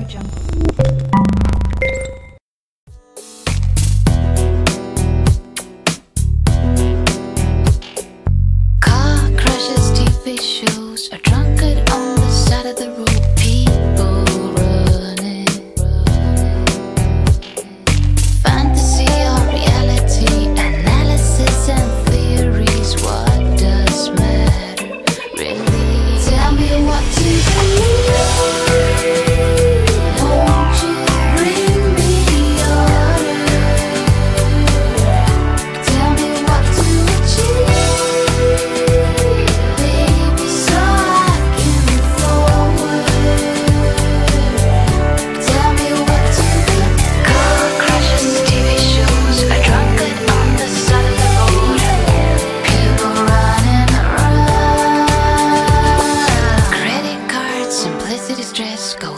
Car crashes, TV shows, a drunkard on the side of the road, people running. Fantasy or reality, analysis and theories, what does matter really? Tell me what to believe. Won't you bring me order? Tell me what to achieve, baby, so I can move forward. Tell me what to be. Car crashes, TV shows, a drunkard on the side of the road, people running around. Credit cards, simplicity, stress, go